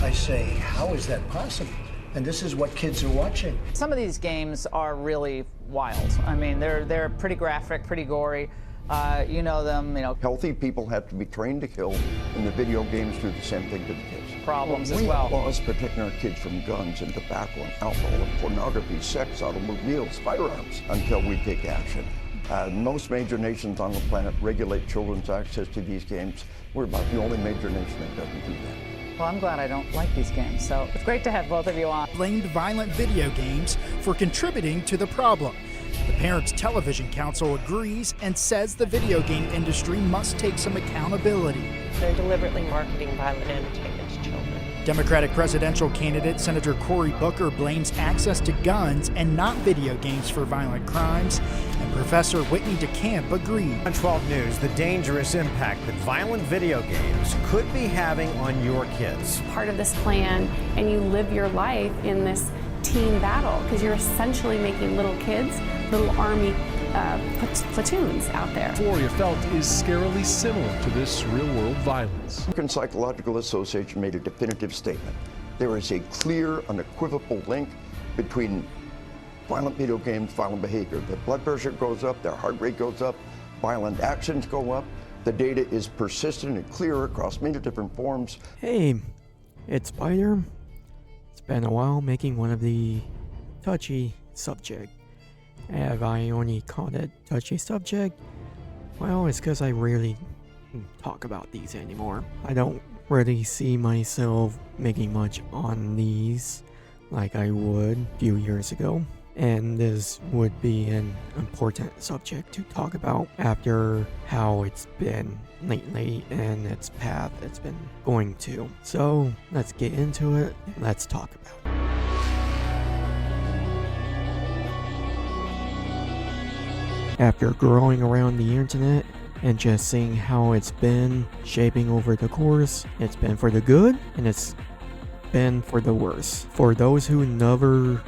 I say, how is that possible? And this is what kids are watching. Some of these games are really wild. I mean, they're pretty graphic, pretty gory. You know them, you know. Healthy people have to be trained to kill, and the video games do the same thing to the kids. Problems as We well. have laws protecting our kids from guns and tobacco and alcohol and pornography, sex, automobiles, firearms, until we take action. Most major nations on the planet regulate children's access to these games. We're about the only major nation that doesn't do that. Well, I'm glad I don't like these games, so it's great to have both of you on. Blamed violent video games for contributing to the problem. The Parents Television Council agrees and says the video game industry must take some accountability. They're deliberately marketing violent entertainment to children. Democratic presidential candidate Senator Cory Booker blames access to guns and not video games for violent crimes, and Professor Whitney DeCamp agreed. On 12 News, the dangerous impact that violent video games could be having on your kids. Part of this plan, and you live your life in this teen battle, because you're essentially making little kids, little army platoons out there. Euphoria felt is scarily similar to this real-world violence. The American Psychological Association made a definitive statement. There is a clear, unequivocal link between violent video games, violent behavior. Their blood pressure goes up, their heart rate goes up, violent actions go up. The data is persistent and clear across many different forms. Hey, it's Spider. It's been a while making one of the touchy subject. Have I only called it touchy subject? Well, it's because I rarely talk about these anymore. I don't really see myself making much on these like I would a few years ago. And this would be an important subject to talk about after how it's been lately and its path it's been going to. So let's get into it and let's talk about it. After growing around the internet and just seeing how it's been shaping over the course, it's been for the good and it's been for the worse. For those who never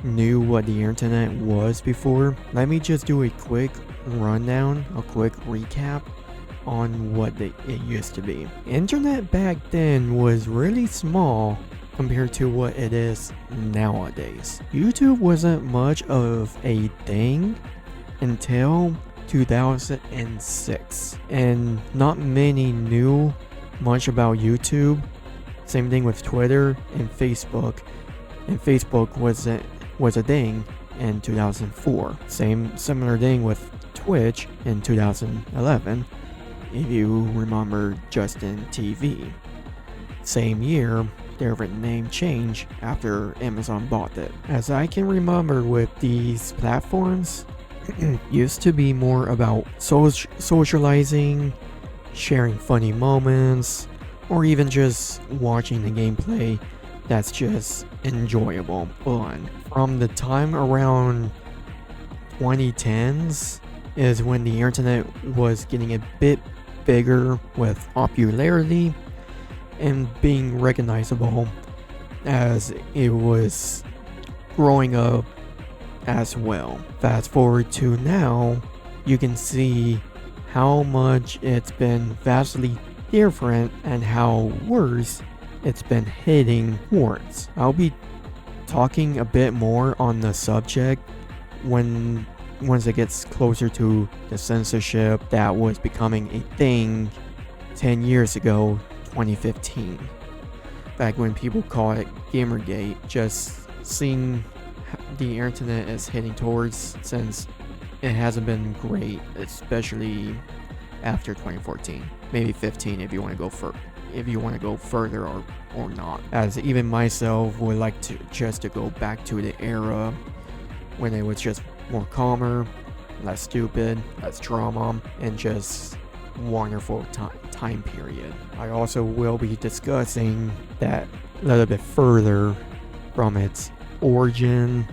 knew what the internet was before, let me just do a quick rundown, a quick recap on what it used to be. Internet back then was really small compared to what it is nowadays. YouTube wasn't much of a thing until 2006, and not many knew much about YouTube. Same thing with Twitter and Facebook, and Facebook was a thing in 2004. Similar thing with Twitch in 2011, if you remember Justin TV. Same year, their name changed after Amazon bought it. As I can remember with these platforms, used to be more about socializing, sharing funny moments, or even just watching the gameplay that's just enjoyable, fun. From the time around 2010s is when the internet was getting a bit bigger with popularity and being recognizable as it was growing up as well. Fast forward to now, you can see how much it's been vastly different and how worse it's been heading towards. I'll be talking a bit more on the subject once it gets closer to the censorship that was becoming a thing 10 years ago, 2015. Back when people call it Gamergate. Just seeing the internet is heading towards, since it hasn't been great, especially after 2014, maybe 15 if you want to go further or not. As even myself would like to go back to the era when it was just more calmer, less stupid, less drama, and just wonderful time period. I also will be discussing that a little bit further from its origin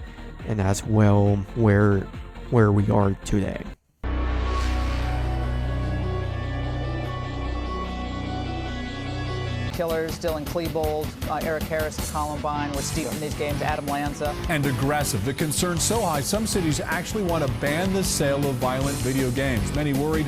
and as well where we are today. Killers, Dylan Klebold, Eric Harris of Columbine were steeped in these games, Adam Lanza. And aggressive. The concern so high, some cities actually want to ban the sale of violent video games. Many worried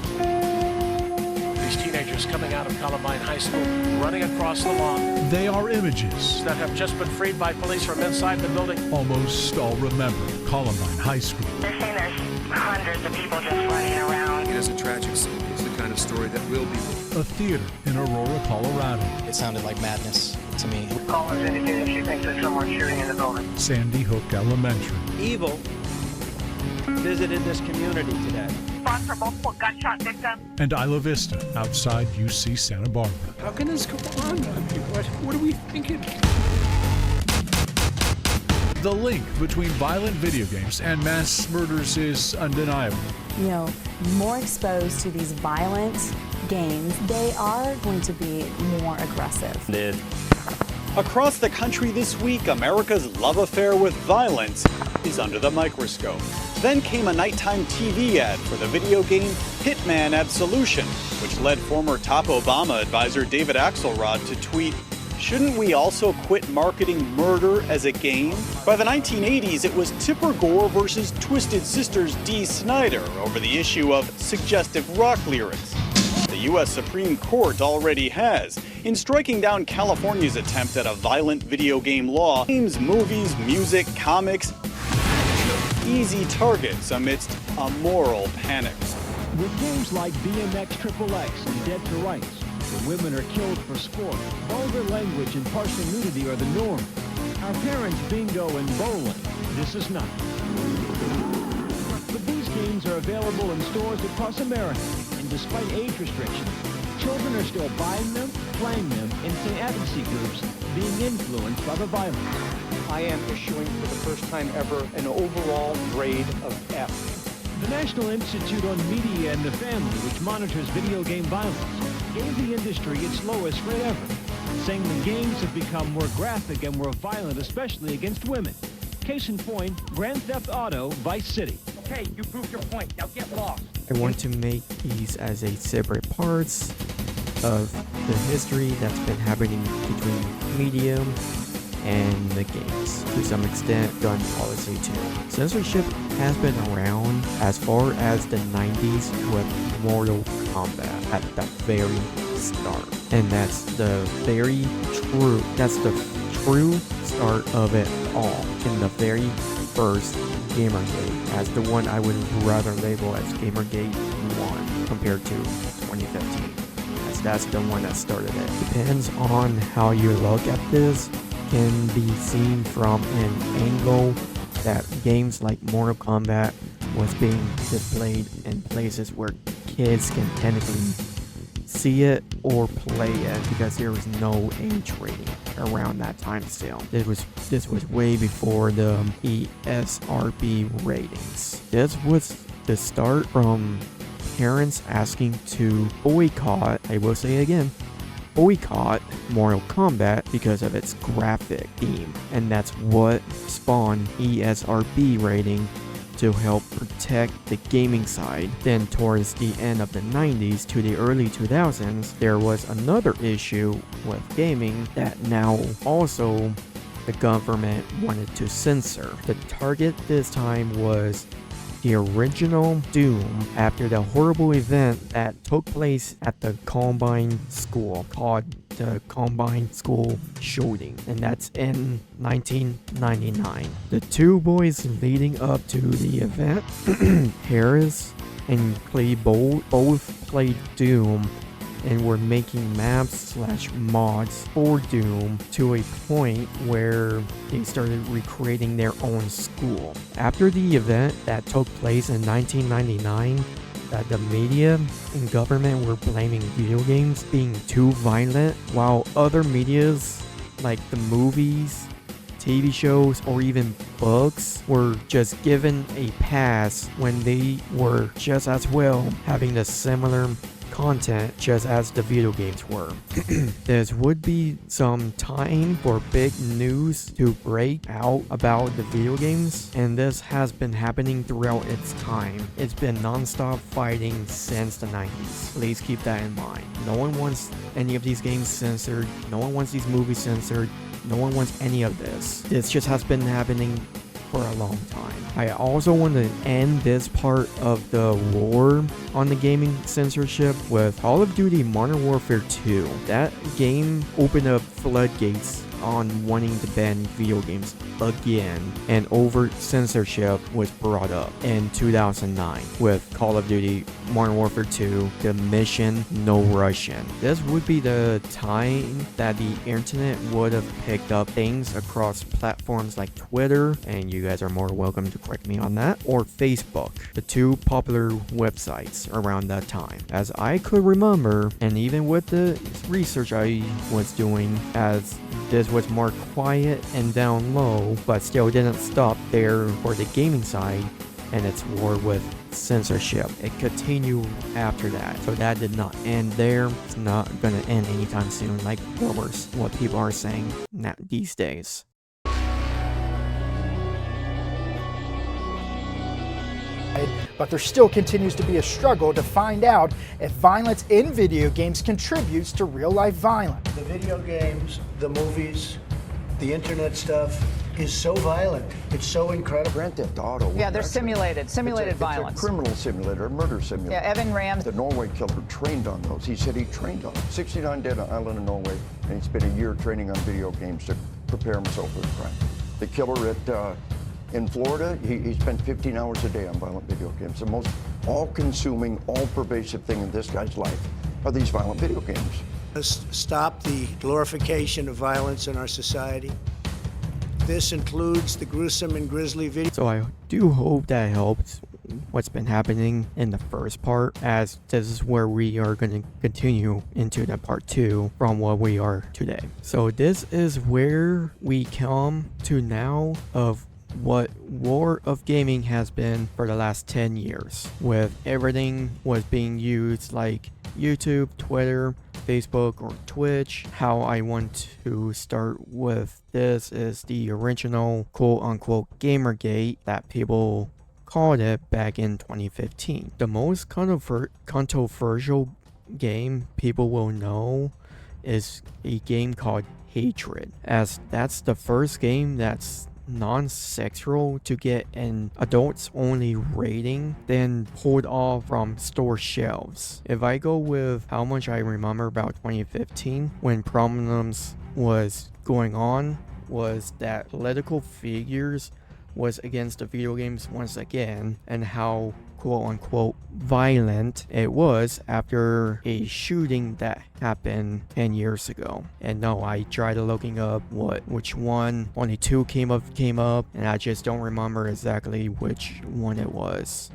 these teenagers coming out of Columbine High School, running across the lawn. They are images That have just been freed by police from inside the building. almost all remember Columbine High School. They're saying there's hundreds of people just running around. It is a tragic scene. It's the kind of story that will be. A theater in Aurora, Colorado. It sounded like madness to me. Callers indicating she thinks there's someone shooting in the building. Sandy Hook Elementary. Evil visited this community today. Response for multiple gunshot victims. And Isla Vista, outside UC Santa Barbara. How can this go on? What are we thinking? The link between violent video games and mass murders is undeniable. You know, more exposed to these violent games, they are going to be more aggressive. Across the country this week, America's love affair with violence is under the microscope. Then came a nighttime TV ad for the video game Hitman Absolution, which led former top Obama advisor David Axelrod to tweet, "Shouldn't we also quit marketing murder as a game?" By the 1980s, it was Tipper Gore versus Twisted Sister's Dee Snider over the issue of suggestive rock lyrics. The U.S. Supreme Court already has, in striking down California's attempt at a violent video game law. Games, movies, music, comics, easy targets amidst a moral panic. With games like BMX XXX and Dead to Rights, where women are killed for sport, vulgar language and partial nudity are the norm. Our parents' bingo and bowling, this is not. But these games are available in stores across America, and despite age restrictions, children are still buying them, playing them, and in advocacy groups being influenced by the violence. I am issuing for the first time ever an overall grade of F. The National Institute on Media and the Family, which monitors video game violence, gave the industry its lowest rate ever, saying the games have become more graphic and more violent, especially against women. Case in point, Grand Theft Auto Vice City. Okay, you proved your point. Now get lost. I want to make these as a separate parts of the history that's been happening between media and the games. To some extent, gun policy too. Censorship has been around as far as the 90s with Mortal Kombat at the very start. And that's the true start of it all. In the very first Gamergate, as the one I would rather label as Gamergate 1 compared to 2015. As that's the one that started it. Depends on how you look at this. Can be seen from an angle that games like Mortal Kombat was being displayed in places where kids can technically see it or play it because there was no age rating around that time still. This was way before the ESRB ratings. This was the start from parents asking to boycott, I will say again, boycott Mortal Kombat because of its graphic theme, and that's what spawned ESRB rating to help protect the gaming side. Then towards the end of the 90s to the early 2000s, there was another issue with gaming that now also the government wanted to censor. The target this time was the original Doom after the horrible event that took place at the Columbine School called the Columbine School Shooting, and that's in 1999. The two boys leading up to the event, Harris and Clay both played Doom and were making maps/mods for Doom to a point where they started recreating their own school. After the event that took place in 1999, that the media and government were blaming video games being too violent, while other medias like the movies, TV shows, or even books were just given a pass when they were just as well having the similar content just as the video games were. There would be some time for big news to break out about the video games, and this has been happening throughout its time. It's been non-stop fighting since the 90s. Please keep that in mind. No one wants any of these games censored. No one wants these movies censored. No one wants any of this. This just has been happening for a long time. I also want to end this part of the war on the gaming censorship with Call of Duty Modern Warfare 2. That game opened up floodgates on wanting to ban video games again, and overt censorship was brought up in 2009 with Call of Duty Modern Warfare 2, the mission No Russian. This would be the time that the internet would have picked up things across platforms like Twitter, and you guys are more welcome to correct me on that, or Facebook, the two popular websites around that time. As I could remember, and even with the research I was doing, as this was more quiet and down low, but still didn't stop there for the gaming side and its war with censorship. It continued after that, so that did not end there. It's not gonna end anytime soon, like what people are saying now these days. But there still continues to be a struggle to find out if violence in video games contributes to real-life violence. The video games, the movies, the internet stuff is so violent. It's so incredible. Grand Theft Auto. Yeah, they're simulated violence. It's a criminal simulator, a murder simulator. Yeah, Evan Rams. The Norway killer trained on those. He said he trained on them. 69 dead on an island in Norway, and he spent a year training on video games to prepare himself for the crime. The killer in Florida, he spent 15 hours a day on violent video games. The most all-consuming, all-pervasive thing in this guy's life are these violent video games. Let's stop the glorification of violence in our society. This includes the gruesome and grisly video. So I do hope that helps what's been happening in the first part, as this is where we are going to continue into the part 2 from what we are today. So this is where we come to now of what war of gaming has been for the last 10 years, with everything was being used like YouTube, Twitter, Facebook, or Twitch. How I want to start with this is the original quote-unquote Gamergate that people called it back in 2015. The most controversial game people will know is a game called Hatred, as that's the first game that's non-sexual to get an adults only rating, then pulled off from store shelves. If I go with how much I remember about 2015, when problems was going on, was that political figures was against the video games once again, and how quote-unquote violent it was after a shooting that happened 10 years ago. And no, I tried looking up which one, only 2 came up, and I just don't remember exactly which one it was.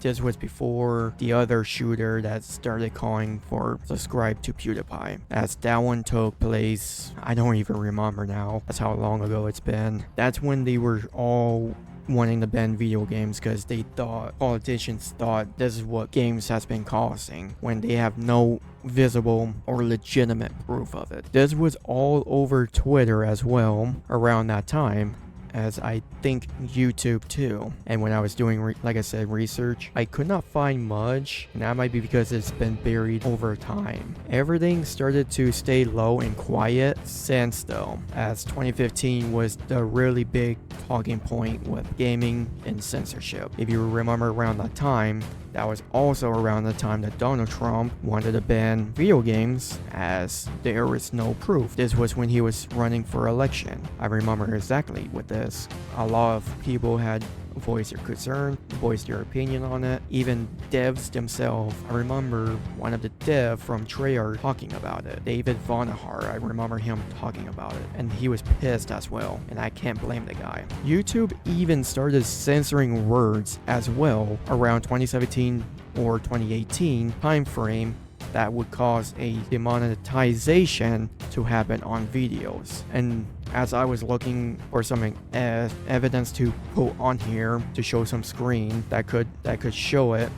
This was before the other shooter that started calling for subscribe to PewDiePie, as that one took place, I don't even remember now, that's how long ago it's been. That's when they were all wanting to ban video games because they thought, politicians thought, this is what games has been causing, when they have no visible or legitimate proof of it. This was all over Twitter as well around that time, as I think YouTube too. And when I was doing, like I said, research, I could not find much, and that might be because it's been buried over time. Everything started to stay low and quiet since though, as 2015 was the really big talking point with gaming and censorship. If you remember around that time, that was also around the time that Donald Trump wanted to ban video games, as there was no proof. This was when he was running for election. I remember exactly with this. A lot of people had voiced their concern, voiced their opinion on it. Even devs themselves. I remember one of the dev from Treyarch talking about it. David Vonnegar, I remember him talking about it, and he was pissed as well, and I can't blame the guy. YouTube even started censoring words as well around 2017 or 2018 time frame that would cause a demonetization to happen on videos. And as I was looking for some evidence to put on here to show some screen that could show it,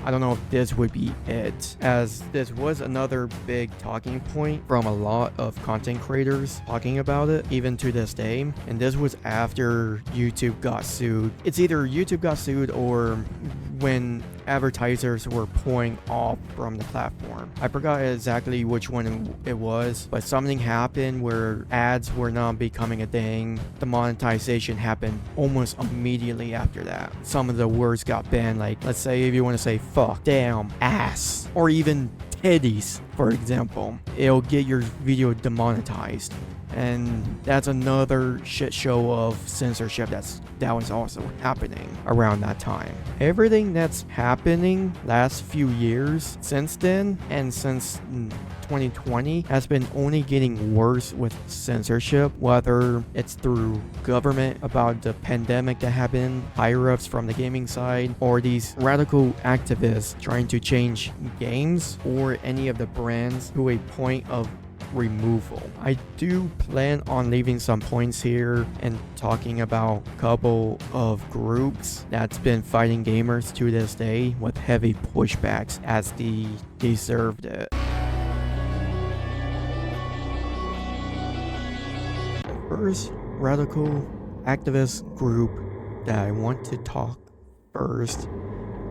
I don't know if this would be it, as this was another big talking point from a lot of content creators talking about it, even to this day. And this was after YouTube got sued. It's either YouTube got sued or when advertisers were pulling off from the platform. I forgot exactly which one it was, but something happened where ads were not becoming a thing. The monetization happened almost immediately after that. Some of the words got banned, like let's say if you want to say fuck, damn, ass, or even titties, for example, it'll get your video demonetized. And that's another shit show of censorship that was also happening around that time. Everything that's happening last few years since then and since 2020 has been only getting worse with censorship, whether it's through government about the pandemic that happened, higher-ups from the gaming side, or these radical activists trying to change games or any of the brands to a point of removal. I do plan on leaving some points here and talking about a couple of groups that's been fighting gamers to this day with heavy pushbacks as they deserved it. The first radical activist group that I want to talk first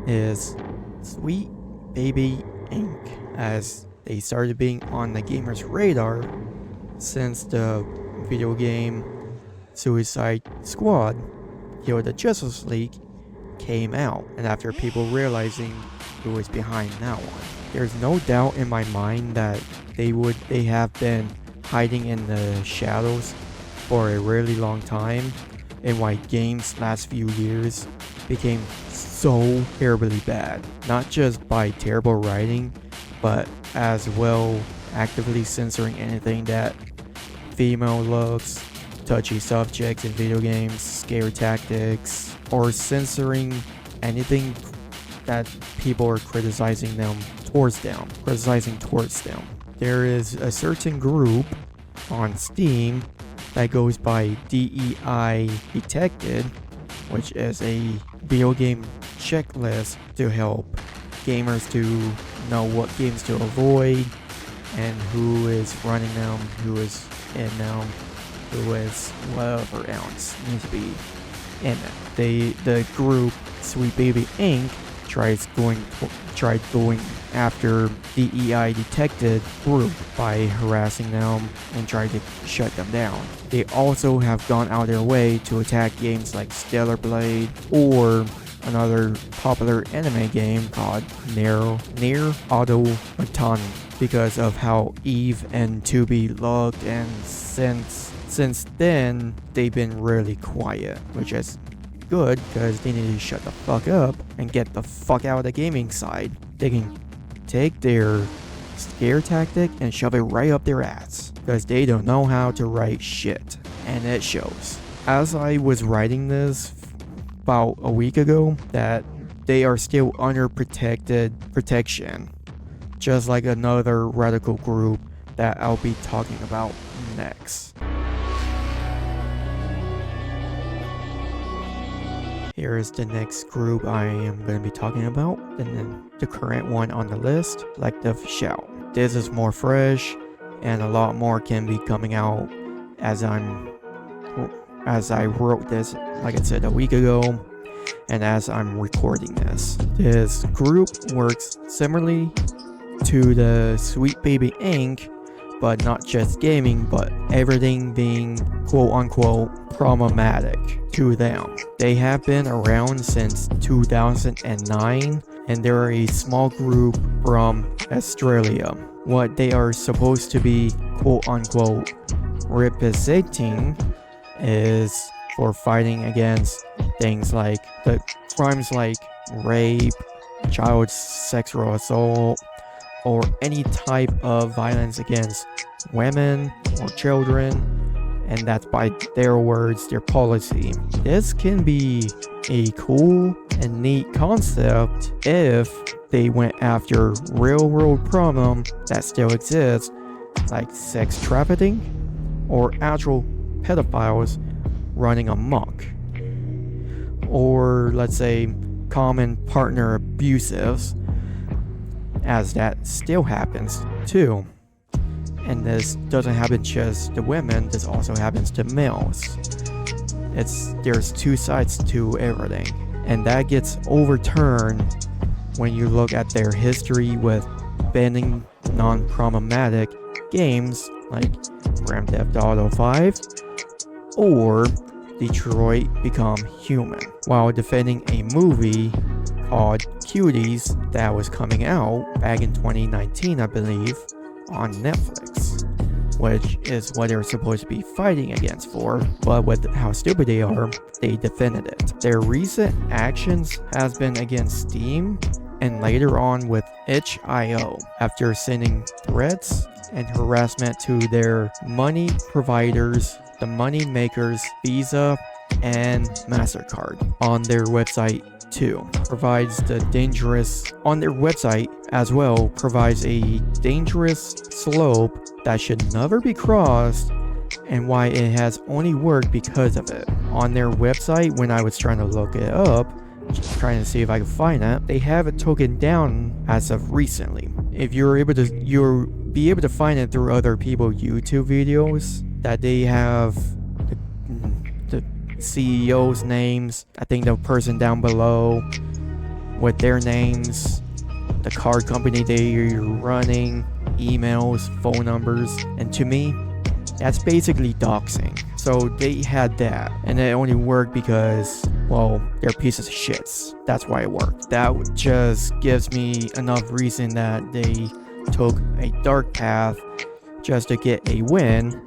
is Sweet Baby Inc., as they started being on the gamers' radar since the video game Suicide Squad Kill the Justice League came out, and after people realizing who was behind that one. There's no doubt in my mind that they have been hiding in the shadows for a really long time, and why games last few years became so terribly bad. Not just by terrible writing, but as well actively censoring anything that female looks, touchy subjects in video games, scare tactics, or censoring anything that people are criticizing towards them. There is a certain group on Steam that goes by DEI Detected, which is a video game checklist to help gamers to know what games to avoid and who is running them, who is in them, who is whatever else needs to be in it. The group Sweet Baby Inc. tried going after DEI Detected group by harassing them and tried to shut them down. They also have gone out of their way to attack games like Stellar Blade or another popular anime game called Nier Automata, because of how Eve and 2B looked, and since then they've been really quiet, which is good because they need to shut the fuck up and get the fuck out of the gaming side. They can take their scare tactic and shove it right up their ass because they don't know how to write shit, and it shows. As I was writing this about a week ago, that they are still under protection, just like another radical group that I'll be talking about next. Here is the next group I am going to be talking about, and then the current one on the list, Collective Shout. This is more fresh, and a lot more can be coming out as I wrote this, like I said, a week ago, and as I'm recording this. This group works similarly to the Sweet Baby Inc., but not just gaming, but everything being quote-unquote problematic to them. They have been around since 2009, and they're a small group from Australia. What they are supposed to be quote-unquote representing is for fighting against things like the crimes like rape, child sexual assault, or any type of violence against women or children, and that's by their words, their policy. This can be a cool and neat concept if they went after real world problem that still exists, like sex trafficking or actual pedophiles running amok, or let's say common partner abusives as that still happens too. And this doesn't happen just to women, this also happens to males. There's two sides to everything, and that gets overturned when you look at their history with banning non-problematic games like Grand Theft Auto 5 or Detroit Become Human, while defending a movie called Cuties that was coming out back in 2019, I believe, on Neffex, which is what they're supposed to be fighting against for, but with how stupid they are, they defended it. Their recent actions has been against Steam and later on with itch.io after sending threats and harassment to their money providers, the money makers Visa and MasterCard. On their website too provides the dangerous on their website as well provides a dangerous slope that should never be crossed, and why it has only worked because of it. On their website, when I was trying to look it up, trying to see if I could find it, they have it taken down as of recently. If you'll be able to find it through other people's YouTube videos that they have the CEO's names, I think the person down below with their names, the card company they're running, emails, phone numbers, and to me, that's basically doxing. So they had that, and it only worked because, well, they're pieces of shits. That's why it worked. That just gives me enough reason that they took a dark path just to get a win,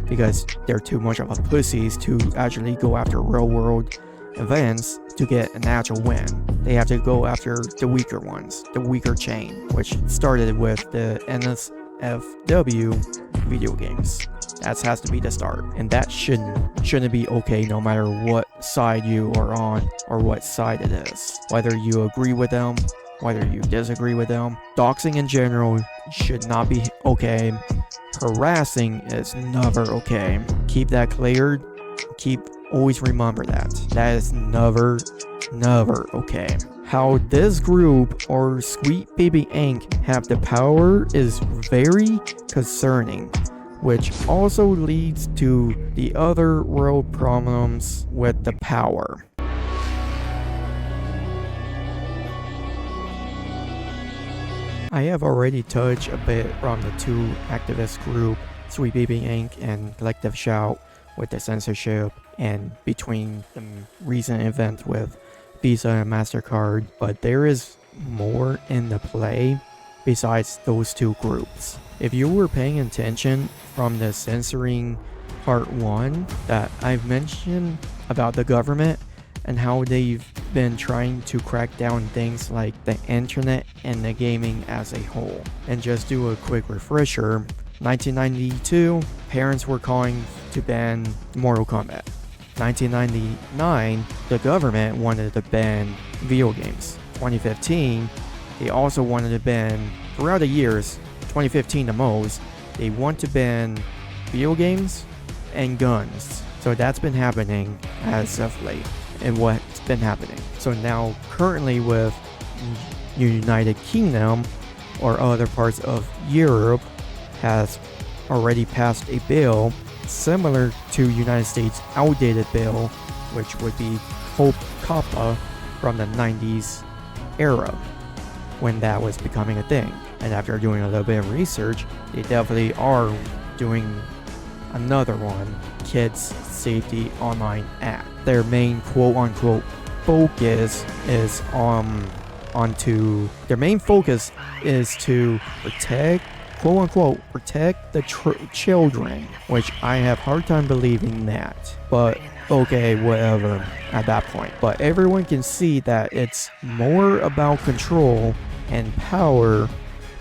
because they're too much of a pussies to actually go after real world events to get an actual win. They have to go after the weaker ones, the weaker chain, which started with the NSFW video games. That has to be the start, and that shouldn't be okay no matter what side you are on or what side it is. Whether you agree with them, whether you disagree with them. Doxing in general should not be okay. Harassing is never okay. Keep that cleared. Always remember that. That is never okay. How this group or Sweet Baby Inc. have the power is very concerning, which also leads to the other world problems with the power. I have already touched a bit from the two activist group, Sweet Baby Inc. and Collective Shout, with the censorship and between the recent event with Visa and MasterCard, but there is more in the play besides those two groups. If you were paying attention from the censoring part 1 that I've mentioned about the government and how they've been trying to crack down things like the internet and the gaming as a whole. And just do a quick refresher, 1992, parents were calling to ban Mortal Kombat. 1999, the government wanted to ban video games. 2015, they also wanted to ban, throughout the years, 2015 the most, they want to ban video games and guns. So that's been happening as of late, and what's been happening. So now currently with United Kingdom or other parts of Europe has already passed a bill similar to United States outdated bill, which would be Hope COPPA from the 90s era when that was becoming a thing. And after doing a little bit of research, they definitely are doing another one, Kids Safety Online Act. Their main quote-unquote focus is to protect, quote-unquote, protect the children, which I have a hard time believing that. But okay, whatever at that point. But everyone can see that it's more about control and power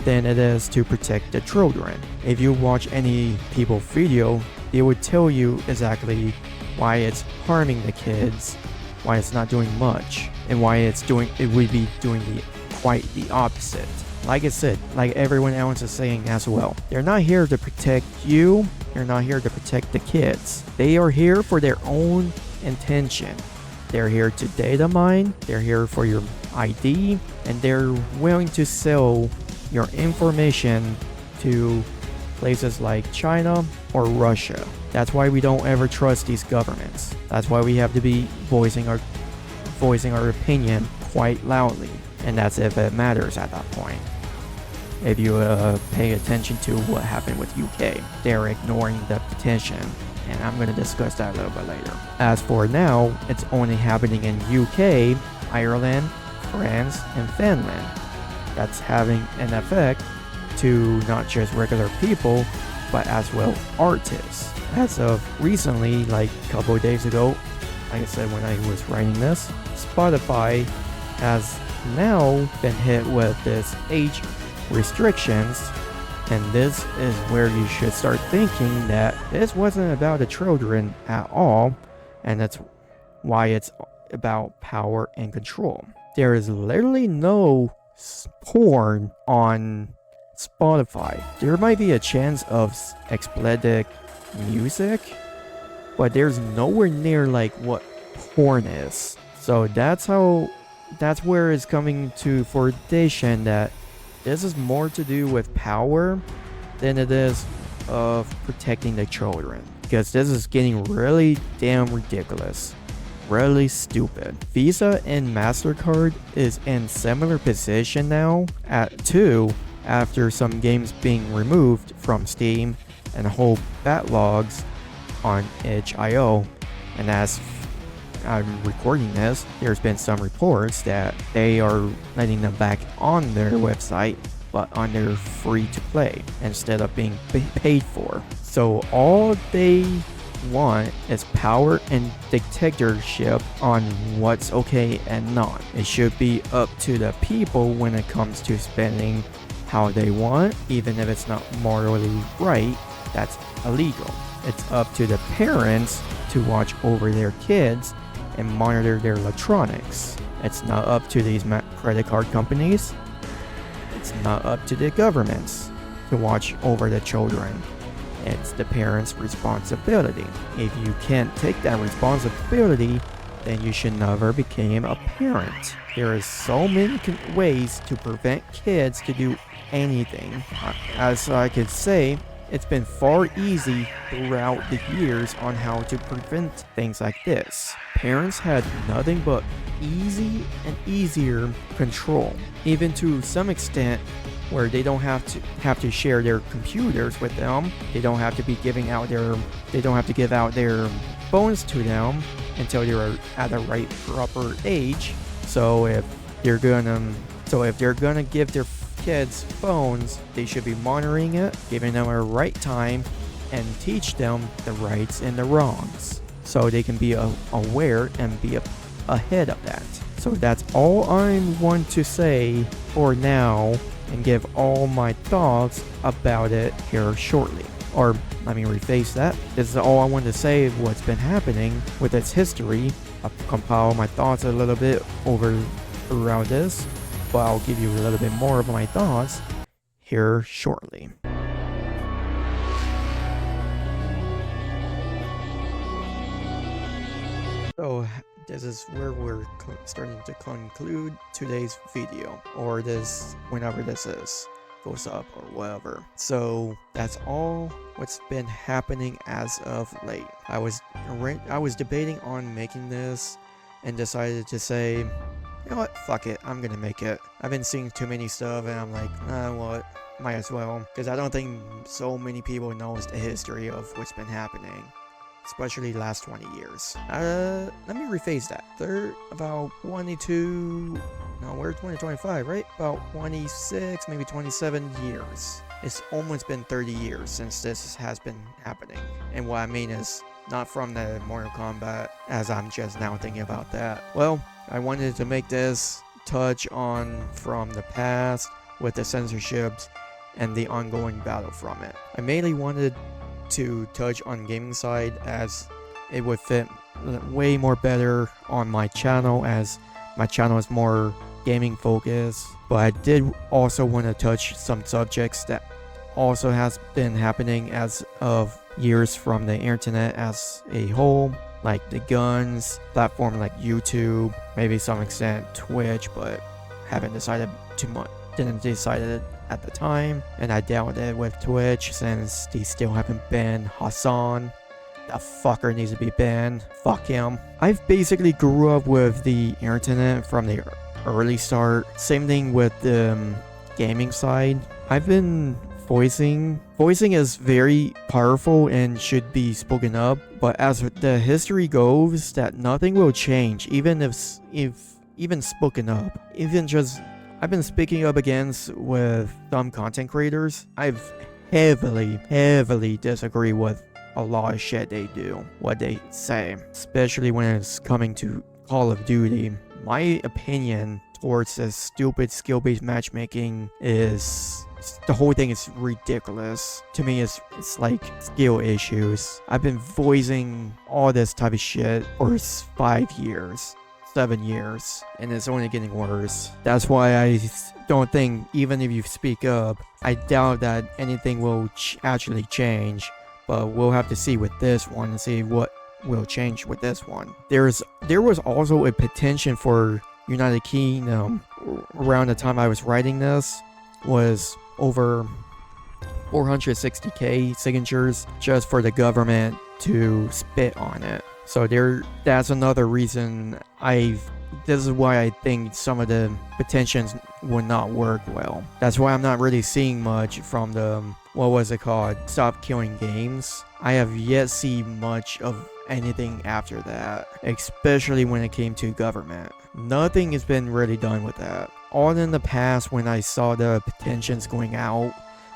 than it is to protect the children. If you watch any people's video, they would tell you exactly why it's harming the kids, why it's not doing much, and why it would be doing quite the opposite. Like I said, like everyone else is saying as well, they're not here to protect you, they're not here to protect the kids. They are here for their own intention. They're here to data mine, they're here for your ID, and they're willing to sell your information to places like China or Russia. That's why we don't ever trust these governments. That's why we have to be voicing our opinion quite loudly, and that's if it matters at that point. If you pay attention to what happened with UK, they're ignoring the petition, and I'm going to discuss that a little bit later. As for now, it's only happening in UK, Ireland, France, and Finland. That's having an effect to not just regular people, but as well artists. As of recently, like a couple of days ago, like I said when I was writing this, Spotify has now been hit with this age restrictions, and this is where you should start thinking that this wasn't about the children at all, and that's why it's about power and control. There is literally no porn on Spotify. There might be a chance of explicit music, but there's nowhere near like what porn is. So that's where it's coming to fruition that this is more to do with power than it is of protecting the children, because this is getting really damn ridiculous, really stupid. Visa and MasterCard is in similar position now after some games being removed from Steam and whole backlogs on itch.io. And as I'm recording this, there's been some reports that they are letting them back on their website, but on their free to play instead of being paid for. So all they want is power and dictatorship on what's okay and not. It should be up to the people when it comes to spending how they want, even if it's not morally right. That's illegal. It's up to the parents to watch over their kids and monitor their electronics. It's not up to these credit card companies. It's not up to the governments to watch over the children. It's the parents' responsibility. If you can't take that responsibility, then you should never become a parent. There are so many ways to prevent kids to do anything. As I could say, it's been far easy throughout the years on how to prevent things like this. Parents had nothing but easy and easier control, even to some extent where they don't have to share their computers with them. They don't have to be give out their phones to them until they're at the right proper age. So if they're gonna give their kids phones, they should be monitoring it, giving them a right time, and teach them the rights and the wrongs, so they can be aware and be ahead of that. So that's all I want to say for now, and give all my thoughts about it here shortly. Or let me rephrase that. This is all I want to say of what's been happening with its history. I'll compile my thoughts a little bit around this, but I'll give you a little bit more of my thoughts here shortly. So this is where we're starting to conclude today's video, or this, whenever this goes up or whatever. So that's all what's been happening as of late. I was debating on making this and decided to say, you know what, fuck it, I'm gonna make it. I've been seeing too many stuff and I'm like, what, might as well, because I don't think so many people knows the history of what's been happening, especially the last 20 years. Let me rephrase that. They're about 22, no, we're 2025, right? About 26, maybe 27 years. It's almost been 30 years since this has been happening. And what I mean is, not from the Mortal Kombat, as I'm just now thinking about that. Well, I wanted to make this touch on from the past with the censorship and the ongoing battle from it. I mainly wanted to touch on gaming side, as it would fit way more better on my channel, as my channel is more gaming focused. But I did also want to touch some subjects that also has been happening as of years from the internet as a whole, like the guns, platform like YouTube, maybe some extent Twitch, but haven't decided didn't decide it at the time, and I doubt it with Twitch since they still haven't banned Hassan. That fucker needs to be banned. Fuck him. I've basically grew up with the internet from the early start. Same thing with the gaming side. I've been voicing is very powerful and should be spoken up, but as the history goes, that nothing will change, even if even spoken up. I've been speaking up against with some content creators. I've heavily disagree with a lot of shit they do, what they say, especially when it's coming to Call of Duty. My opinion towards this stupid skill-based matchmaking is the whole thing is ridiculous. To me, it's like skill issues. I've been voicing all this type of shit for 5 years, 7 years, and it's only getting worse. That's why I don't think, even if you speak up, I doubt that anything will actually change. But we'll have to see with this one and see what will change with this one. There was also a petition for United Kingdom around the time I was writing this, was over 460k signatures just for the government to spit on it. So that's another reason this is why I think some of the petitions would not work well. That's why I'm not really seeing much from the, what was it called, Stop Killing Games. I have yet to see much of anything after that, especially when it came to government. Nothing has been really done with that. All in the past, when I saw the petitions going out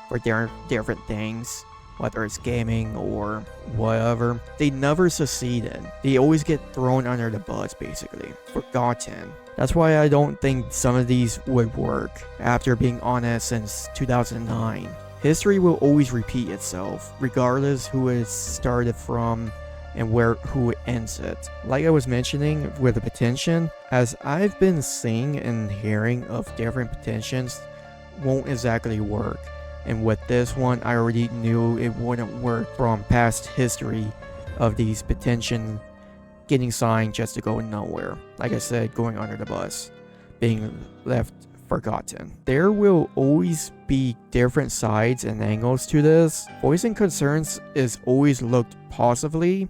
for different things, whether it's gaming or whatever, they never succeeded. They always get thrown under the bus, basically, forgotten. That's why I don't think some of these would work after being on it since 2009. History will always repeat itself, regardless who it started from and who ends it. Like I was mentioning with the petition, as I've been seeing and hearing of different petitions won't exactly work. And with this one, I already knew it wouldn't work from past history of these petitions getting signed just to go nowhere. Like I said, going under the bus, being left forgotten. There will always be different sides and angles to this. Voicing concerns is always looked positively,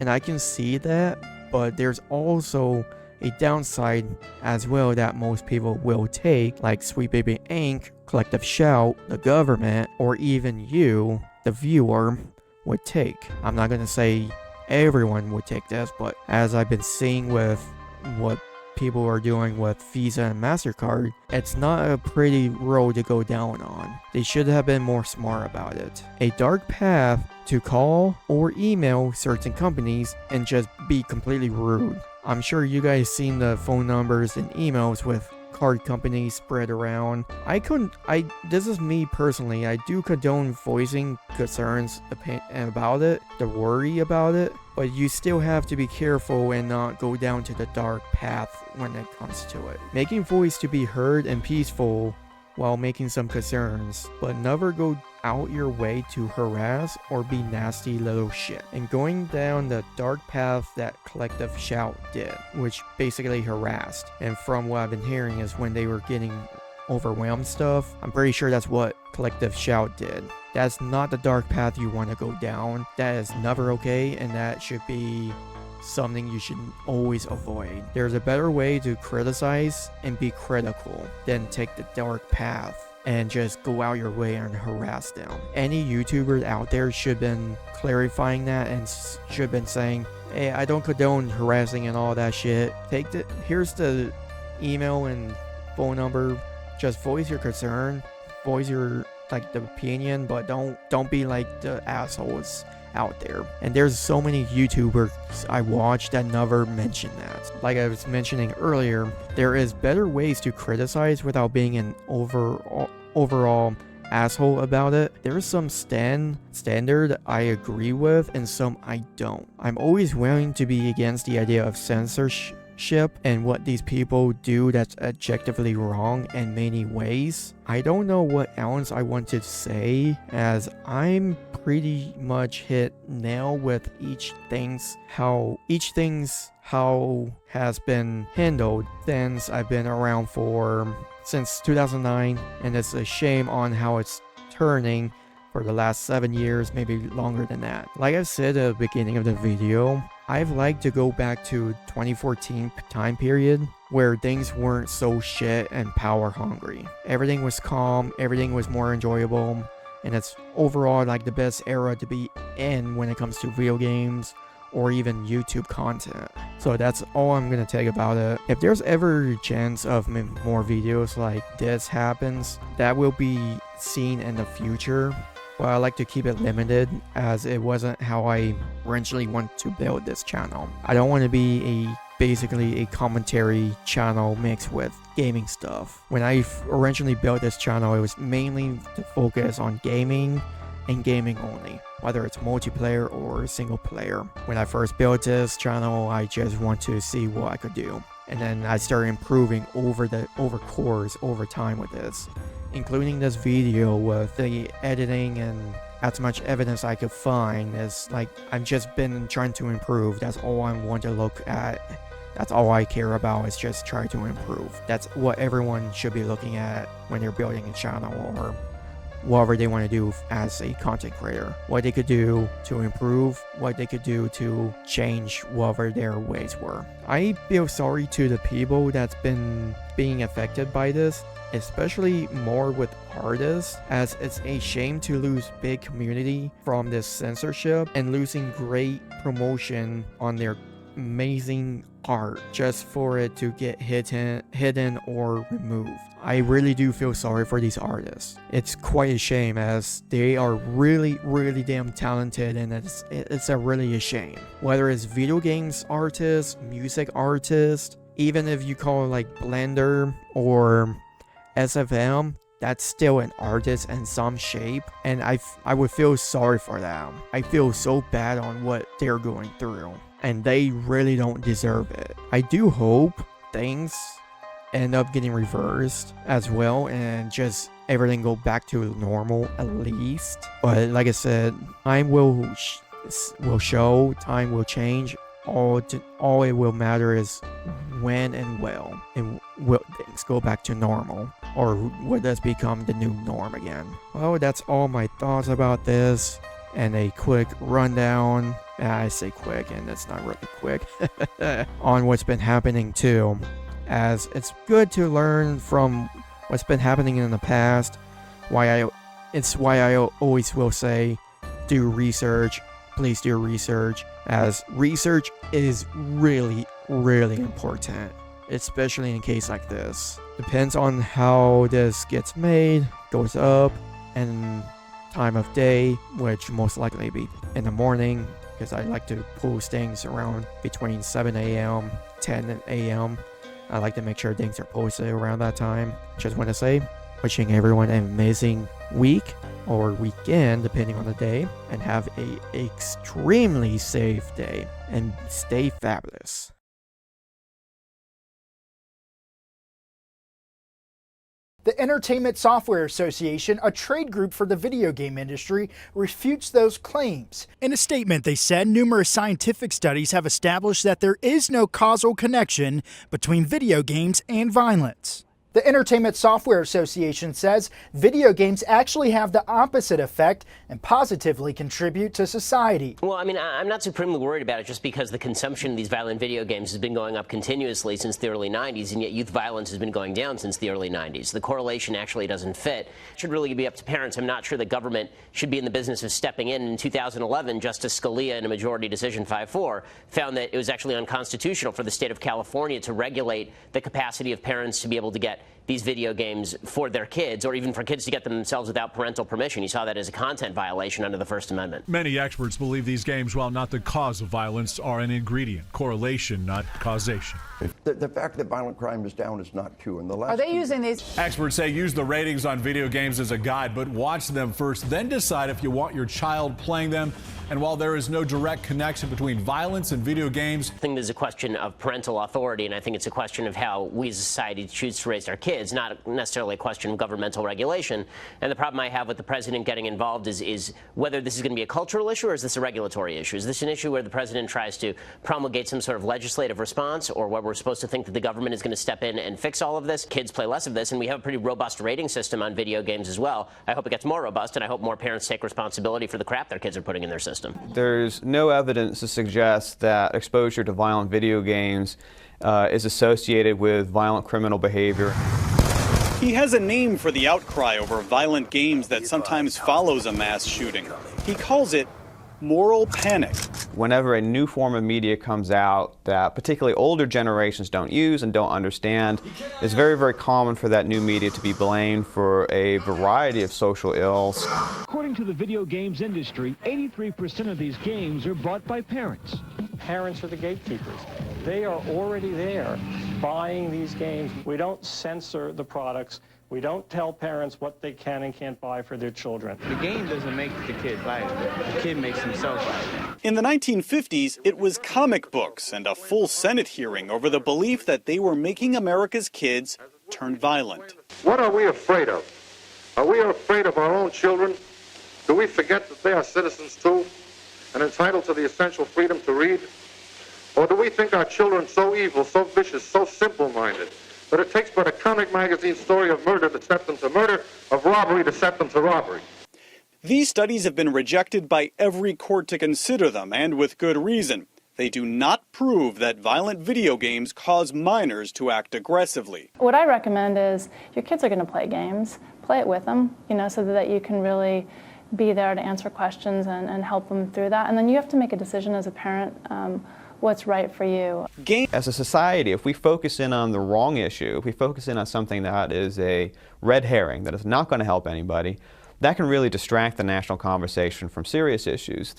and I can see that, but there's also a downside as well that most people will take, like Sweet Baby Inc., Collective Shout, the government, or even you, the viewer, would take. I'm not gonna say everyone would take this, but as I've been seeing with what people are doing with Visa and MasterCard, it's not a pretty road to go down on. They should have been more smart about it. A dark path to call or email certain companies and just be completely rude. I'm sure you guys seen the phone numbers and emails with card companies spread around. This is me personally, I do condone voicing concerns about it, the worry about it, but you still have to be careful and not go down to the dark path when it comes to it. Making voice to be heard and peaceful while making some concerns, but never go out your way to harass or be nasty little shit. And going down the dark path that Collective Shout did, which basically harassed. And from what I've been hearing is when they were getting overwhelmed stuff, I'm pretty sure that's what Collective Shout did. That's not the dark path you want to go down. That is never okay, and that should be something you should always avoid. There's a better way to criticize and be critical than take the dark path and just go out your way and harass them. Any YouTuber out there should have been clarifying that and should have been saying, hey, I don't condone harassing and all that shit. Here's the email and phone number. Just voice your concern, voice your the opinion, but don't be like the assholes out there. And there's so many YouTubers I watch that never mention that. Like I was mentioning earlier, there is better ways to criticize without being an overall asshole about it. There's some standard I agree with and some I don't. I'm always willing to be against the idea of censorship and what these people do that's objectively wrong in many ways. I don't know what else I want to say, as I'm pretty much hit nail with how has been handled since I've been around for since 2009, and it's a shame on how it's turning for the last 7 years, maybe longer than that. Like I said at the beginning of the video, I'd like to go back to 2014 time period where things weren't so shit and power hungry. Everything was calm, everything was more enjoyable, and it's overall like the best era to be in when it comes to video games or even YouTube content. So that's all I'm gonna take about it. If there's ever a chance of more videos like this happens, that will be seen in the future. But I like to keep it limited as it wasn't how I originally wanted to build this channel. I don't want to be basically a commentary channel mixed with gaming stuff. When I originally built this channel, it was mainly to focus on gaming and gaming only, whether it's multiplayer or single player. When I first built this channel, I just want to see what I could do. And then I started improving over course over time with this, including this video with the editing and as much evidence I could find. Is like I've just been trying to improve. That's all I want to look at. That's all I care about, is just try to improve. That's what everyone should be looking at when they're building a channel or whatever they want to do as a content creator. What they could do to improve, what they could do to change whatever their ways were. I feel sorry to the people that's been being affected by this, especially more with artists, as it's a shame to lose big community from this censorship and losing great promotion on their amazing art just for it to get hidden or removed. I really do feel sorry for these artists. It's quite a shame, as they are really damn talented, and it's really a shame. Whether it's video games artists, music artists, even if you call it like Blender or SFM, that's still an artist in some shape, and I would feel sorry for them. I feel so bad on what they're going through, and they really don't deserve it. I do hope things end up getting reversed as well, and just everything go back to normal at least. But like I said, time will show, time will change. All it will matter is when and will things go back to normal, or will this become the new norm again? Well, that's all my thoughts about this, and a quick rundown. I say quick, and it's not really quick on what's been happening too, as it's good to learn from what's been happening in the past. It's why I always will say, do research. Please do research, as research is really important, especially in a case like this. Depends on how this gets made, goes up, and time of day, which most likely be in the morning, because I like to post things around between 7 a.m. 10 a.m. I like to make sure things are posted around that time. Just want to say, wishing everyone an amazing week or weekend, depending on the day, and have a extremely safe day, and stay fabulous. The Entertainment Software Association, a trade group for the video game industry, refutes those claims. In a statement, they said numerous scientific studies have established that there is no causal connection between video games and violence. The Entertainment Software Association says video games actually have the opposite effect and positively contribute to society. Well, I mean, I'm not supremely worried about it, just because the consumption of these violent video games has been going up continuously since the early 90s, and yet youth violence has been going down since the early 90s. The correlation actually doesn't fit. It should really be up to parents. I'm not sure the government should be in the business of stepping in. In 2011, Justice Scalia, in a majority decision 5-4, found that it was actually unconstitutional for the state of California to regulate the capacity of parents to be able to get these video games for their kids, or even for kids to get them themselves without parental permission. You saw that as a content violation under the First Amendment. Many experts believe these games, while not the cause of violence, are an ingredient. Correlation, not causation. The fact that violent crime is down is not true. In the last Are they using these? Experts say use the ratings on video games as a guide, but watch them first, then decide if you want your child playing them. And while there is no direct connection between violence and video games, I think there's a question of parental authority, and I think it's a question of how we as a society choose to raise our kids. kids, not necessarily a question of governmental regulation. And the problem I have with the president getting involved is whether this is going to be a cultural issue or is this a regulatory issue? Is this an issue where the president tries to promulgate some sort of legislative response, or where we're supposed to think that the government is going to step in and fix all of this? Kids play less of this, and we have a pretty robust rating system on video games as well. I hope it gets more robust, and I hope more parents take responsibility for the crap their kids are putting in their system. There's no evidence to suggest that exposure to violent video games is associated with violent criminal behavior. He has a name for the outcry over violent games that sometimes follows a mass shooting. He calls it moral panic. Whenever a new form of media comes out that particularly older generations don't use and don't understand, it's very, very common for that new media to be blamed for a variety of social ills. According to the video games industry, 83% of these games are bought by parents. Parents are the gatekeepers. They are already there buying these games. We don't censor the products. We don't tell parents what they can and can't buy for their children. The game doesn't make the kid violent. The kid makes himself violent. In the 1950s, it was comic books and a full Senate hearing over the belief that they were making America's kids turn violent. What are we afraid of? Are we afraid of our own children? Do we forget that they are citizens too and entitled to the essential freedom to read? Or do we think our children so evil, so vicious, so simple-minded, that it takes but a comic magazine story of murder to set them to murder, of robbery to set them to robbery? These studies have been rejected by every court to consider them, and with good reason. They do not prove that violent video games cause minors to act aggressively. What I recommend is your kids are going to play games, play it with them, so that you can really be there to answer questions and help them through that. And then you have to make a decision as a parent what's right for you. As a society, if we focus in on the wrong issue, if we focus in on something that is a red herring, that is not going to help anybody, that can really distract the national conversation from serious issues.